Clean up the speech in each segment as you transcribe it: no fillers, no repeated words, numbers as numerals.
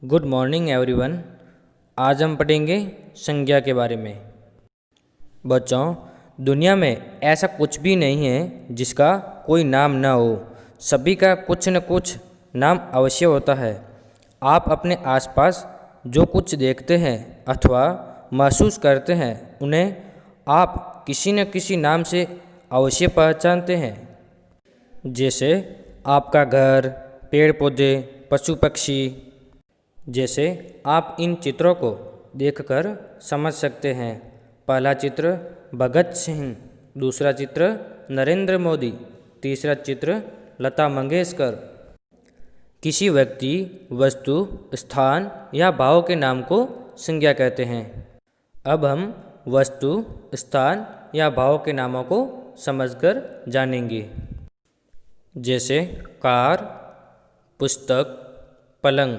Good morning everyone. आज हम पढ़ेंगे संज्ञा के बारे में। बच्चों, दुनिया में ऐसा कुछ भी नहीं है जिसका कोई नाम ना हो। सभी का कुछ न कुछ नाम अवश्य होता है। आप अपने आसपास जो कुछ देखते हैं अथवा महसूस करते हैं उन्हें आप किसी न किसी नाम से अवश्य पहचानते हैं। जैसे आपका घर, पेड़ पौधे, पशु पक्षी। जैसे आप इन चित्रों को देखकर समझ सकते हैं। पहला चित्र भगत सिंह, दूसरा चित्र नरेंद्र मोदी, तीसरा चित्र लता मंगेशकर। किसी व्यक्ति, वस्तु, स्थान या भाव के नाम को संज्ञा कहते हैं। अब हम वस्तु, स्थान या भाव के नामों को समझकर जानेंगे। जैसे कार, पुस्तक, पलंग,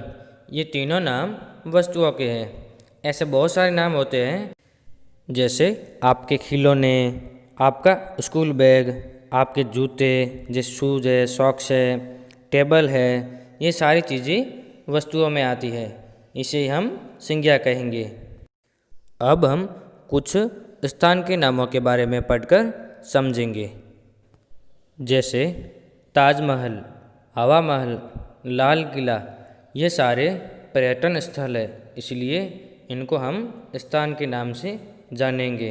ये तीनों नाम वस्तुओं के हैं। ऐसे बहुत सारे नाम होते हैं, जैसे आपके खिलौने, आपका स्कूल बैग, आपके जूते जैसे शूज़ है, सॉक्स है, टेबल है। ये सारी चीज़ें वस्तुओं में आती है, इसे हम संज्ञा कहेंगे। अब हम कुछ स्थान के नामों के बारे में पढ़कर समझेंगे। जैसे ताजमहल, हवा महल, लाल किला, ये सारे पर्यटन स्थल है, इसलिए इनको हम स्थान के नाम से जानेंगे।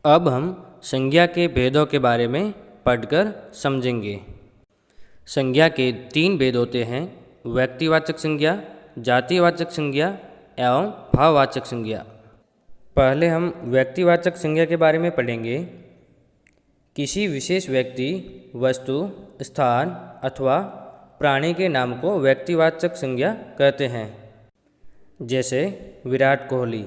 अब हम संज्ञा के भेदों के बारे में पढ़कर समझेंगे। संज्ञा के 3 भेद होते हैं: व्यक्तिवाचक संज्ञा, जातिवाचक संज्ञा एवं भाववाचक संज्ञा। पहले हम व्यक्तिवाचक संज्ञा के बारे में पढ़ेंगे। किसी विशेष व्यक्ति, वस्तु, स्थान अथवा प्राणी के नाम को व्यक्तिवाचक संज्ञा कहते हैं। जैसे Virat Kohli.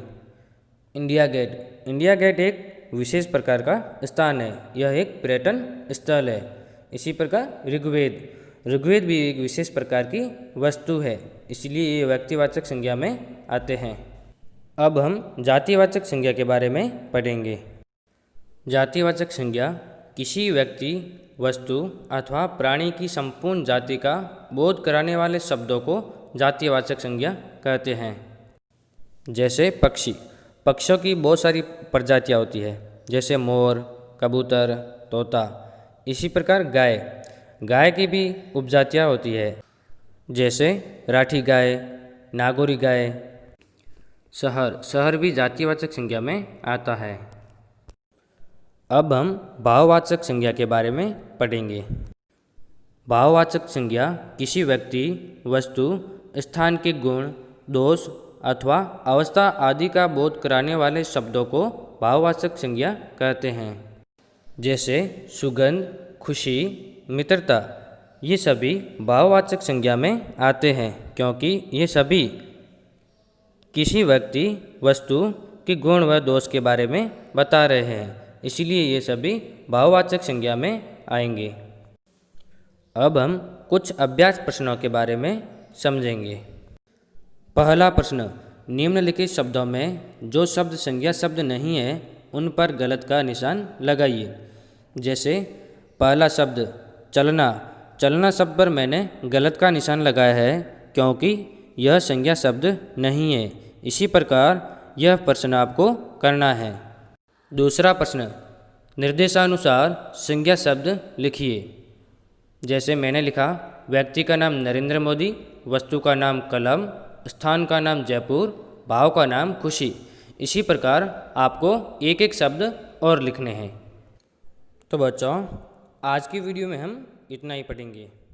India Gate. India Gate एक विशेष प्रकार का स्थान है, यह एक पर्यटन स्थल है। इसी प्रकार ऋग्वेद। ऋग्वेद भी एक विशेष प्रकार की वस्तु है, इसलिए ये व्यक्तिवाचक संज्ञा में आते हैं। अब हम जातिवाचक संज्ञा के बारे में पढ़ेंगे। जातिवाचक संज्ञा किसी व्यक्ति, वस्तु अथवा प्राणी की संपूर्ण जाति का बोध कराने वाले शब्दों को जातिवाचक संज्ञा कहते हैं। जैसे पक्षी। पक्षियों की बहुत सारी प्रजातियां होती है, जैसे मोर, कबूतर, तोता। इसी प्रकार गाय। गाय की भी उपजातियां होती है, जैसे राठी गाय, नागौरी गाय। शहर। शहर भी जातिवाचक संज्ञा में आता है। अब हम भाववाचक संज्ञा के बारे में पढ़ेंगे। भाववाचक संज्ञा किसी व्यक्ति, वस्तु, स्थान के गुण, दोष अथवा अवस्था आदि का बोध कराने वाले शब्दों को भाववाचक संज्ञा कहते हैं। जैसे सुगंध, खुशी, मित्रता। ये सभी भाववाचक संज्ञा में आते हैं, क्योंकि ये सभी किसी व्यक्ति, वस्तु के गुण व दोष के बारे में बता रहे हैं, इसलिए ये सभी भाववाचक संज्ञा में आएंगे। अब हम कुछ अभ्यास प्रश्नों के बारे में समझेंगे। पहला प्रश्न, निम्नलिखित शब्दों में जो शब्द संज्ञा शब्द नहीं है उन पर गलत का निशान लगाइए। जैसे पहला शब्द चलना। चलना शब्द पर मैंने गलत का निशान लगाया है, क्योंकि यह संज्ञा शब्द नहीं है। इसी प्रकार यह प्रश्न आपको करना है। दूसरा प्रश्न, निर्देशानुसार संज्ञा शब्द लिखिए। जैसे मैंने लिखा, व्यक्ति का नाम नरेंद्र मोदी, वस्तु का नाम कलम, स्थान का नाम जयपुर, भाव का नाम खुशी। इसी प्रकार आपको एक एक शब्द और लिखने हैं। तो बच्चों, आज की वीडियो में हम इतना ही पढ़ेंगे।